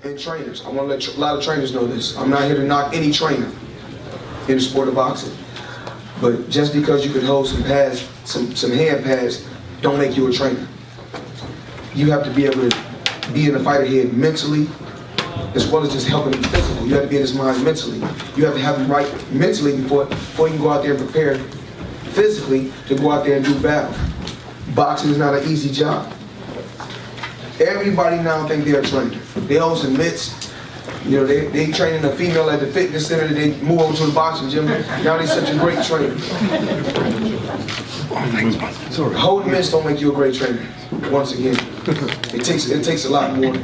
and trainers. I want to let a lot of trainers know this. I'm not here to knock any trainer in the sport of boxing. But just because you can hold some pads, some hand pads, don't make you a trainer. You have to be able to be in the fighter head mentally, as well as just helping him physically. You have to be in his mind mentally. You have to have him right mentally before you can go out there and prepare physically to go out there and do battle. Boxing is not an easy job. Everybody now think they're a trainer. They all some mitts. You know, they training a female at the fitness center, they move over to the boxing gym. Now they're such a great trainer. Holding mitts don't make you a great trainer. Once again, it takes a lot more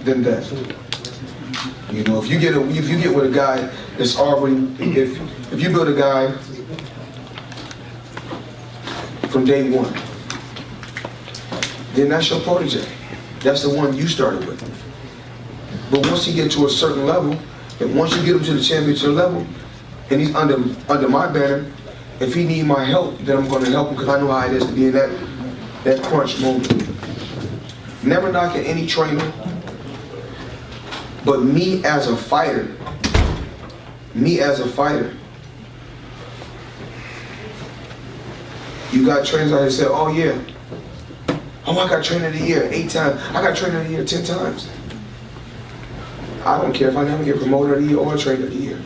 than that. You know, if you get with a guy that's already, if you build a guy from day one, then that's your protege. That's the one you started with. But once you get to a certain level, and once you get him to the championship level, and he's under my banner, if he need my help, then I'm going to help him because I know how it is to be in that crunch moment. Never knocking any trainer, but me as a fighter, you got trainers out here say, oh yeah, oh I got trainer of the year 8 times, I got trainer of the year 10 times. I don't care if I never get promoter of the year or trainer of the year.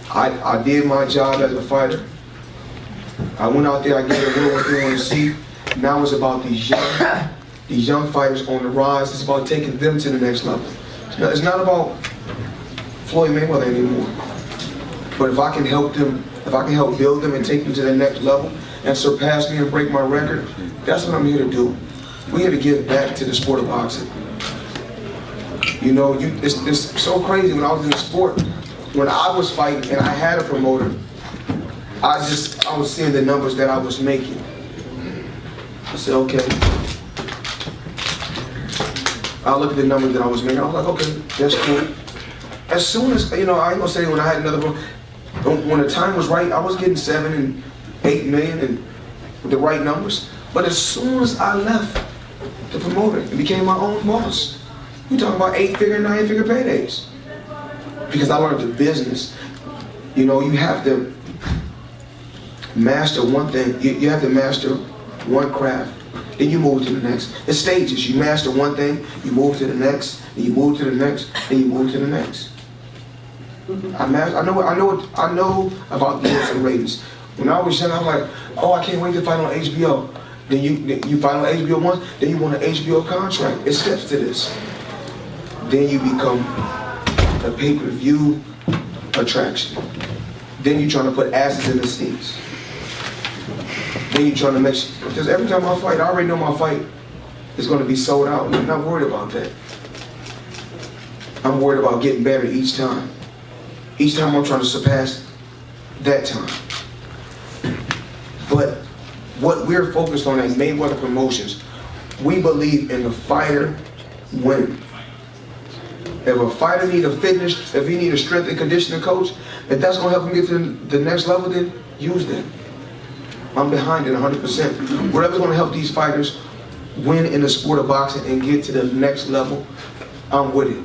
I did my job as a fighter. I went out there, I gave them what they want to see. Now it's about these young fighters on the rise. It's about taking them to the next level. It's not about Floyd Mayweather anymore. But if I can help them, if I can help build them and take them to the next level and surpass me and break my record, that's what I'm here to do. We're here to give back to the sport of boxing. You know, it's so crazy when I was in the sport. When I was fighting and I had a promoter, I was seeing the numbers that I was making. I said, okay. I look at the numbers that I was making. I was like, okay, that's cool. As soon as, you know, I ain't gonna say when I had another one, when the time was right, I was getting 7 and 8 million and with the right numbers. But as soon as I left the promoter and became my own boss, we talking about 8-figure, 9-figure paydays. Because I learned the business. You know, you have to master one thing. You have to master one craft. Then you move to the next. It's stages. You master one thing, you move to the next, then you move to the next, then you move to the next. I know about the and ratings. When I was young, I was like, oh, I can't wait to fight on HBO. Then you fight on HBO once, then you want an HBO contract. It steps to this. Then you become a pay-per-view attraction. Then you're trying to put asses in the seats. Then you're trying to make sure, because every time I fight, I already know my fight is going to be sold out. I'm not worried about that. I'm worried about getting better each time. Each time I'm trying to surpass that time. But what we're focused on as Mayweather Promotions, we believe in the fighter winning. If a fighter need a fitness, if he need a strength and conditioning coach, if that's going to help him get to the next level, then use that. I'm behind it 100%. Whatever's going to help these fighters win in the sport of boxing and get to the next level, I'm with it.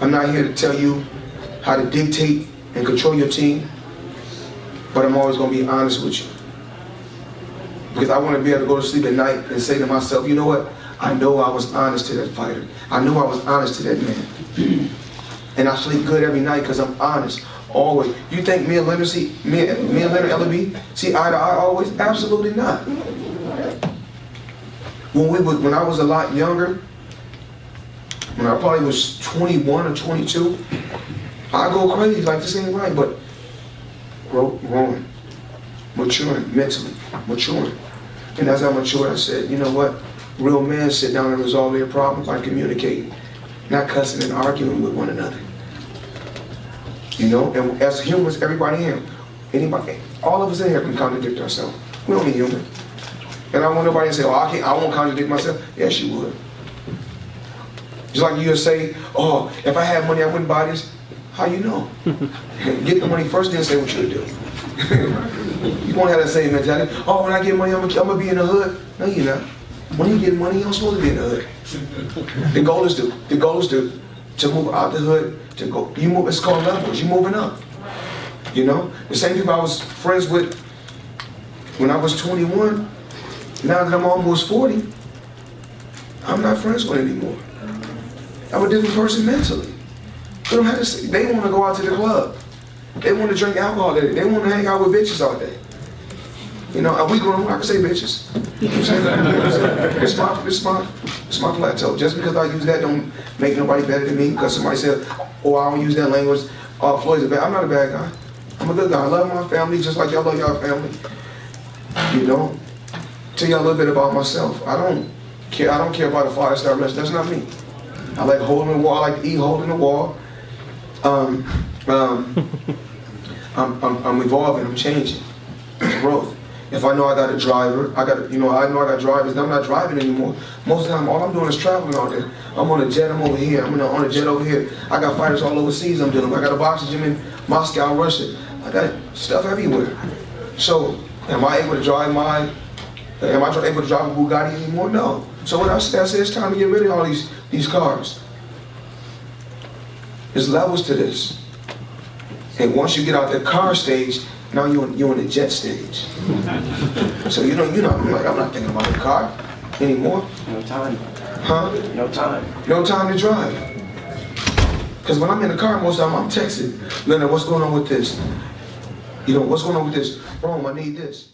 I'm not here to tell you how to dictate and control your team, but I'm always going to be honest with you. Because I want to be able to go to sleep at night and say to myself, you know what? I know I was honest to that fighter. I know I was honest to that man. And I sleep good every night because I'm honest, always. You think me and Leonard Ellaby see eye to eye always? Absolutely not. When I was a lot younger, when I probably was 21 or 22, I go crazy like this ain't right, but growing, maturing, mentally, maturing. And as I matured, I said, you know what? Real men sit down and resolve their problems by communicating, not cussing and arguing with one another. You know, and as humans, everybody here, anybody, all of us in here can contradict ourselves. We're only human. And I want nobody to say, oh, I won't contradict myself. Yes, you would. Just like you say, oh, if I had money, I wouldn't buy this. How you know? Get the money first, then say what you would do. You won't have that same mentality. Oh, when I get money, I'm gonna be in the hood. No, you're not. When you get money, you don't supposed to be in the hood. The goal is to move out the hood, to go, you move, it's called levels, you're moving up. You know? The same people I was friends with when I was 21, now that I'm almost 40, I'm not friends with anymore. I'm a different person mentally. They don't have to say, they want to go out to the club. They want to drink alcohol. They want to hang out with bitches all day. You know, and we grown, I can say bitches. You know what I'm saying? It's my plateau. Just because I use that don't make nobody better than me. Because somebody said, oh, I don't use that language. Oh, Floyd's a bad. I'm not a bad guy. I'm a good guy. I love my family just like y'all love y'all family. You know? Tell you a little bit about myself. I don't care about a 5-star restaurant. That's not me. I like holding the wall. I like to eat holding the wall. I'm evolving. I'm changing. Growth. If I know I got a driver, I know I got drivers. I'm not driving anymore. Most of the time, all I'm doing is traveling out there. I'm on a jet. I'm over here. I'm on a jet over here. I got fighters all overseas. I'm dealing with. I got a boxing gym in Moscow, Russia. I got stuff everywhere. So, am I able to drive a Bugatti anymore? No. So what I say it's time to get rid of all these cars. There's levels to this. And once you get out the car stage, now you're on the jet stage. So I'm not thinking about the car anymore. No time. Huh? No time. No time to drive. Because when I'm in the car, most of the time I'm texting, Leonard, what's going on with this? What's going on with this? Rome, I need this.